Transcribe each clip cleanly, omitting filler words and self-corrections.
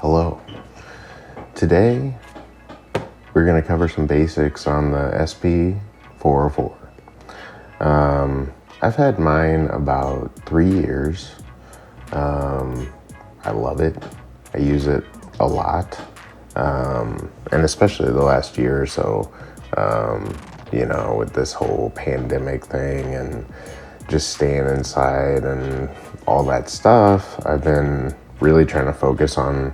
Hello. Today, we're going to cover some basics on the SP-404. I've had mine about 3 years. I love it. I use it a lot. And especially the last year or so, with this whole pandemic thing and just staying inside and all that stuff, I've been really trying to focus on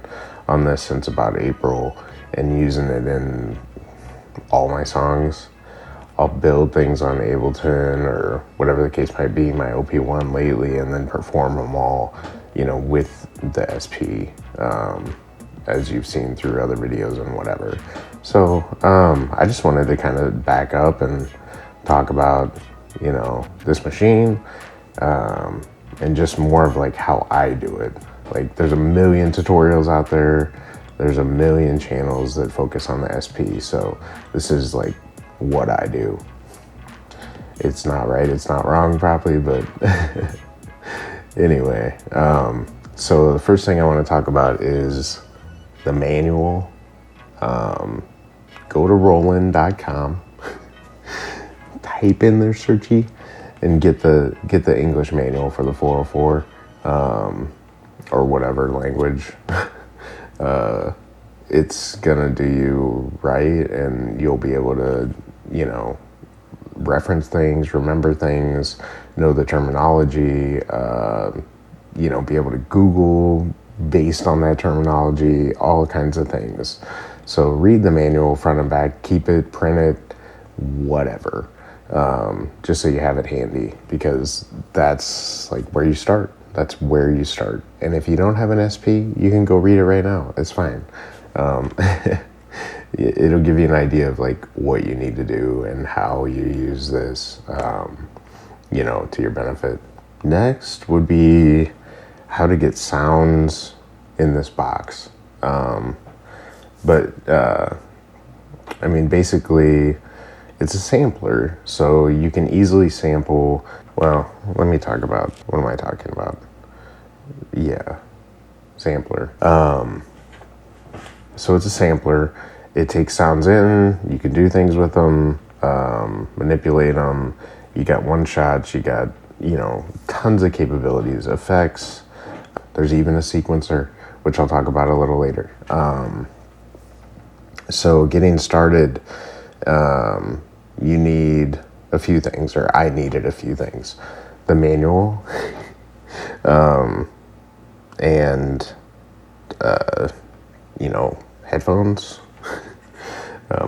this since about April and using it in all my songs. I'll build things on Ableton or whatever the case might be, my OP1 lately, and then perform them all, with the SP, as you've seen through other videos and whatever. So I just wanted to kind of back up and talk about, this machine, and just more of like how I do it. Like there's a million tutorials out there. There's a million channels that focus on the SP. So this is like what I do. It's not right, it's not wrong probably, but anyway. So the first thing I want to talk about is the manual. Go to Roland.com, type in their searchy, and get the English manual for the 404, or whatever language. It's gonna do you right, and you'll be able to, reference things, remember things, know the terminology, be able to Google based on that terminology, all kinds of things. So read the manual front and back, keep it, print it, whatever, just so you have it handy, because that's like where you start. That's where you start. And if you don't have an SP, you can go read it right now. It's fine. It'll give you an idea of like what you need to do and how you use this, to your benefit. Next would be how to get sounds in this box. Basically it's a sampler, so you can easily sample. Well, let me talk about, what am I talking about? Yeah, sampler. So it's a sampler. It takes sounds in, you can do things with them, manipulate them. You got one shots, you got, tons of capabilities, effects. There's even a sequencer, which I'll talk about a little later. So getting started, you need a few things, or I needed a few things. The manual, and, headphones,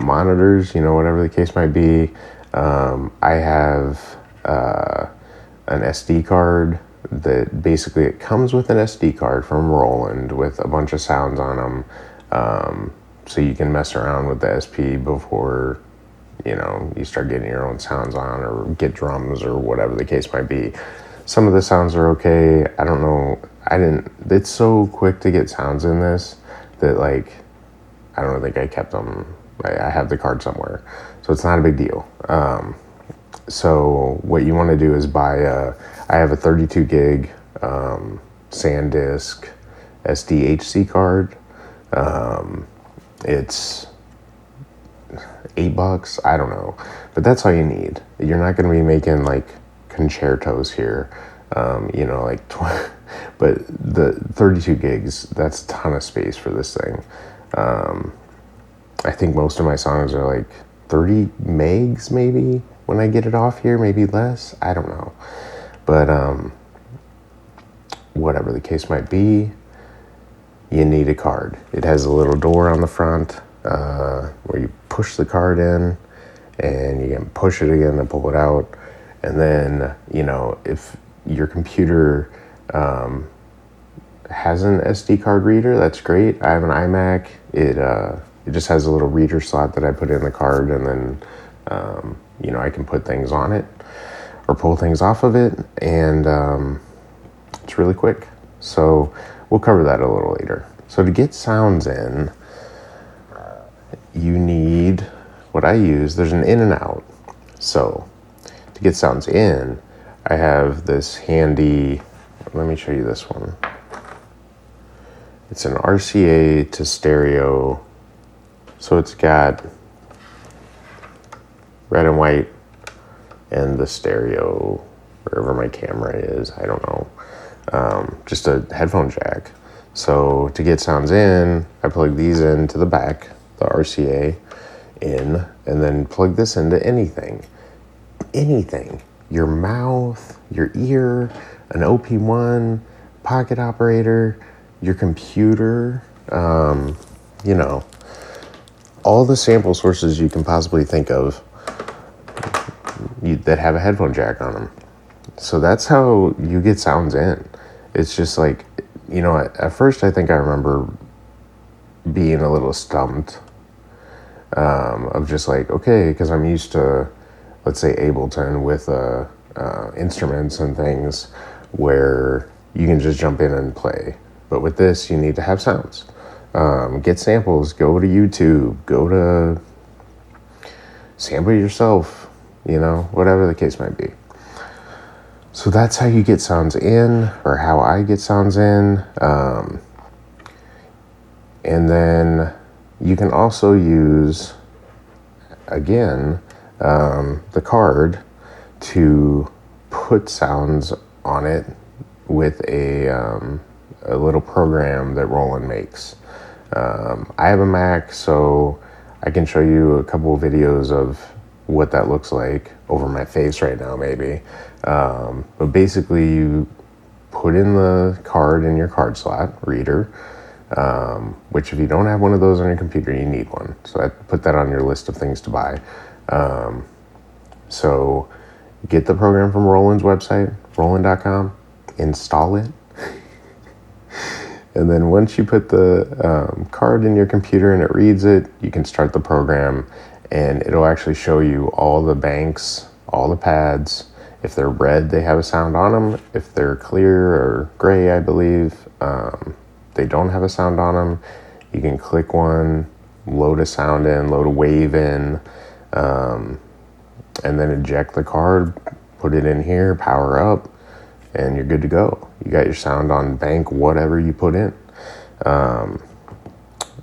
monitors, whatever the case might be. I have an SD card that basically it comes with an SD card from Roland with a bunch of sounds on them. So you can mess around with the SP before, you start getting your own sounds on, or get drums or whatever the case might be. Some of the sounds are okay. I don't know. It's so quick to get sounds in this that I don't think I kept them. I have the card somewhere, so it's not a big deal. So what you want to do is buy I have a 32 gig SanDisk SDHC card. It's $8, I don't know, but that's all you need. You're not going to be making concertos here, but the 32 gigs, that's a ton of space for this thing. I think most of my songs are 30 megs maybe when I get it off here, maybe less, I don't know. But whatever the case might be, you need a card. It has a little door on the front where you push the card in, and you can push it again and pull it out. And then, if your computer has an SD card reader, that's great. I have an iMac. It just has a little reader slot that I put in the card, and then I can put things on it or pull things off of it, and it's really quick. So we'll cover that a little later. So to get sounds in, you need what I use. There's an in and out. So to get sounds in, I have this handy, let me show you this one. It's an RCA to stereo. So it's got red and white and the stereo, wherever my camera is, I don't know. Just a headphone jack. So to get sounds in, I plug these into the back, the RCA in, and then plug this into anything. Anything. Your mouth, your ear, an OP1, pocket operator, your computer, you know, all the sample sources you can possibly think of that have a headphone jack on them. So that's how you get sounds in. It's just like, you know, at first I think I remember being a little stumped of just like, okay, because I'm used to, let's say, Ableton with instruments and things where you can just jump in and play. But with this, you need to have sounds. Get samples, go to YouTube, go to sample yourself, you know, whatever the case might be. So that's how you get sounds in, or how I get sounds in. And then you can also use, again, the card to put sounds on it with a little program that Roland makes. I have a Mac, so I can show you a couple of videos of what that looks like over my face right now, maybe. But basically, you put in the card in your card slot reader, which if you don't have one of those on your computer, you need one. So I put that on your list of things to buy. So get the program from Roland's website, roland.com, install it. And then once you put the card in your computer and it reads it, you can start the program, and it'll actually show you all the banks, all the pads. If they're red, they have a sound on them. If they're clear or gray, I believe, they don't have a sound on them. You can click one, load a sound in, load a wave in, and then eject the card, put it in here, power up, and you're good to go. You got your sound on bank, whatever you put in.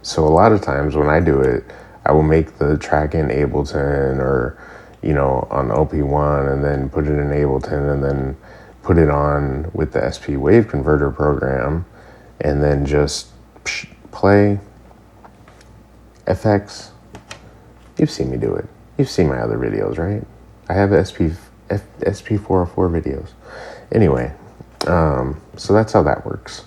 So a lot of times when I do it, I will make the track in Ableton or, you know, on OP1, and then put it in Ableton, and then put it on with the SP Wave Converter program, and then just play FX. You've seen me do it. You've seen my other videos, right? I have SP-404 videos. Anyway, so that's how that works.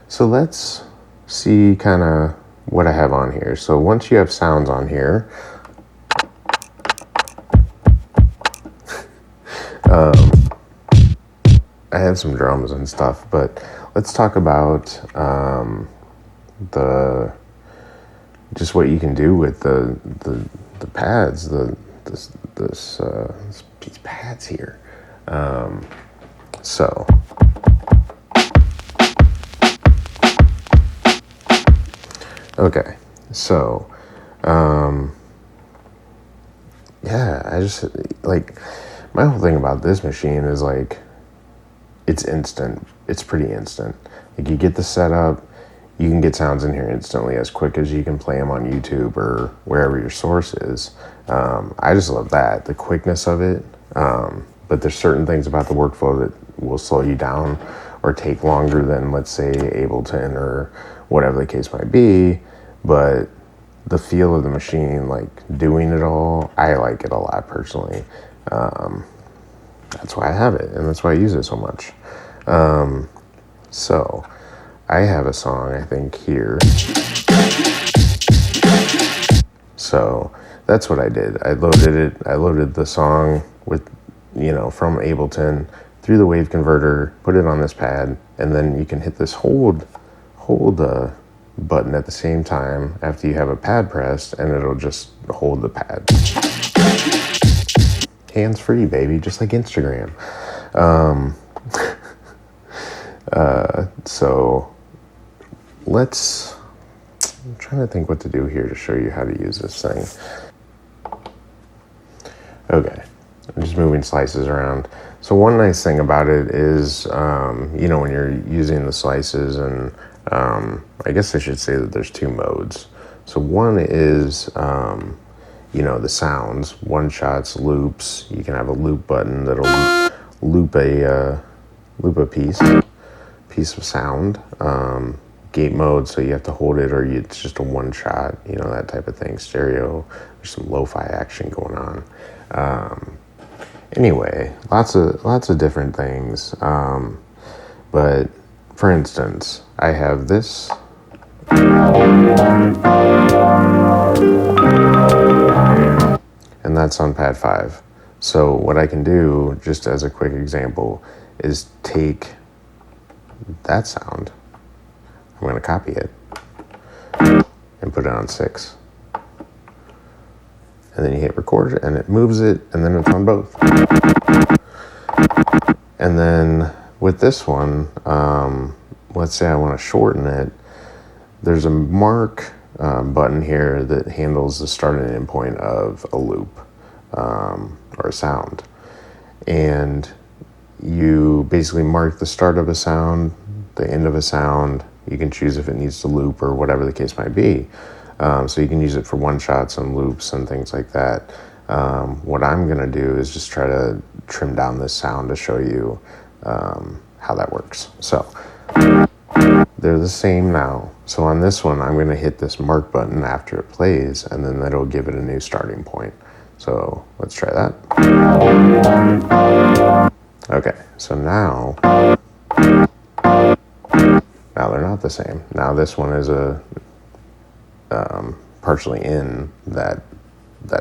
So let's see kind of what I have on here. So once you have sounds on here, I have some drums and stuff, but let's talk about just what you can do with the pads, these pads here. So okay, so yeah, I just like, my whole thing about this machine is like, it's instant. It's pretty instant. Like, you get the setup, you can get sounds in here instantly, as quick as you can play them on YouTube or wherever your source is. I just love that, the quickness of it. But there's certain things about the workflow that will slow you down or take longer than, let's say, Ableton or whatever the case might be. But the feel of the machine, like doing it all, I like it a lot personally. That's why I have it, and that's why I use it so much. So I have a song, I think, here. So that's what I did. I loaded the song with, you know, from Ableton through the wave converter, put it on this pad, and then you can hit this hold button at the same time after you have a pad pressed, and it'll just hold the pad. Hands free, baby, just like Instagram. So I'm trying to think what to do here to show you how to use this thing. Okay, I'm just moving slices around. So one nice thing about it is, you know, when you're using the slices and I guess I should say that there's two modes. So one is, you know, the sounds, one shots, loops. You can have a loop button that'll loop a piece of sound. Gate mode, so you have to hold it, or it's just a one shot, you know, that type of thing. Stereo, there's some lo-fi action going on. Anyway, lots of different things. But for instance, I have this. And that's on pad 5. So what I can do, just as a quick example, is take that sound. I'm going to copy it and put it on 6. And then you hit record and it moves it, and then it's on both. And then with this one, let's say I want to shorten it. There's a mark button here that handles the start and end point of a loop or a sound. And you basically mark the start of a sound, the end of a sound. You can choose if it needs to loop or whatever the case might be. So you can use it for one shots and loops and things like that. What I'm gonna do is just try to trim down this sound to show you how that works. So they're the same now. So on this one, I'm gonna hit this mark button after it plays, and then that'll give it a new starting point. So let's try that. Okay, so now they're not the same. Now this one is a partially in that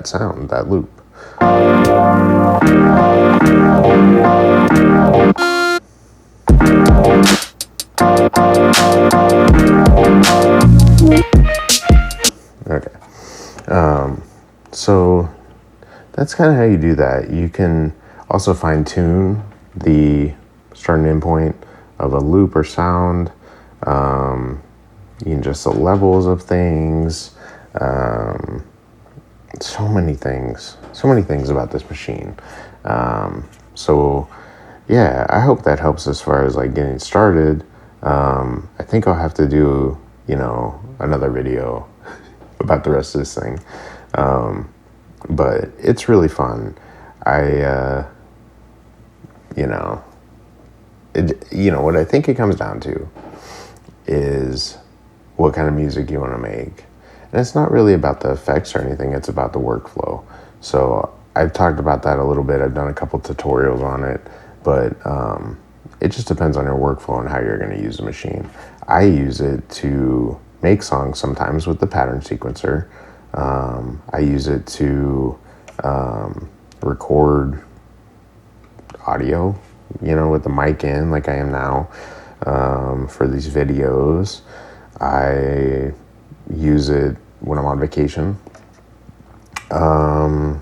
sound, that loop. Okay. So that's kind of how you do that. You can also fine tune the start and end point of a loop or sound. You can adjust the levels of things. So many things about this machine. So yeah, I hope that helps as far as like getting started. I think I'll have to do, you know, another video about the rest of this thing. But it's really fun. What I think it comes down to is what kind of music you want to make. And it's not really about the effects or anything, it's about the workflow. So I've talked about that a little bit. I've done a couple tutorials on it, but it just depends on your workflow and how you're going to use the machine. I use it to make songs sometimes with the pattern sequencer. I use it to record audio, you know, with the mic in like I am now for these videos. I use it when I'm on vacation. I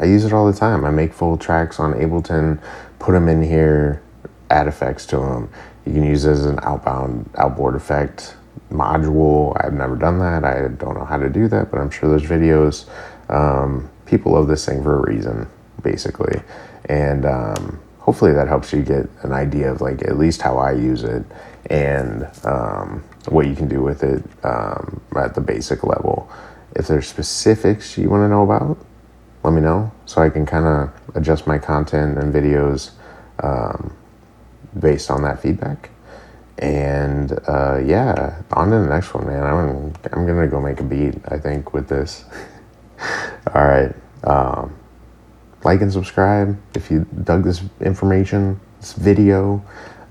use it all the time. I make full tracks on Ableton, put them in here, add effects to them. You can use it as an outboard effect module. I've never done that. I don't know how to do that, but I'm sure there's videos. People love this thing for a reason, basically. And hopefully that helps you get an idea of like at least how I use it and what you can do with it at the basic level. If there's specifics you want to know about, let me know so I can kind of adjust my content and videos based on that feedback. And on to the next one, man. I'm gonna go make a beat, I think, with this. All right. Like and subscribe if you dug this information, this video.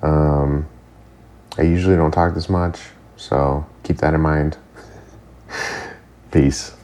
I usually don't talk this much, so keep that in mind. Peace.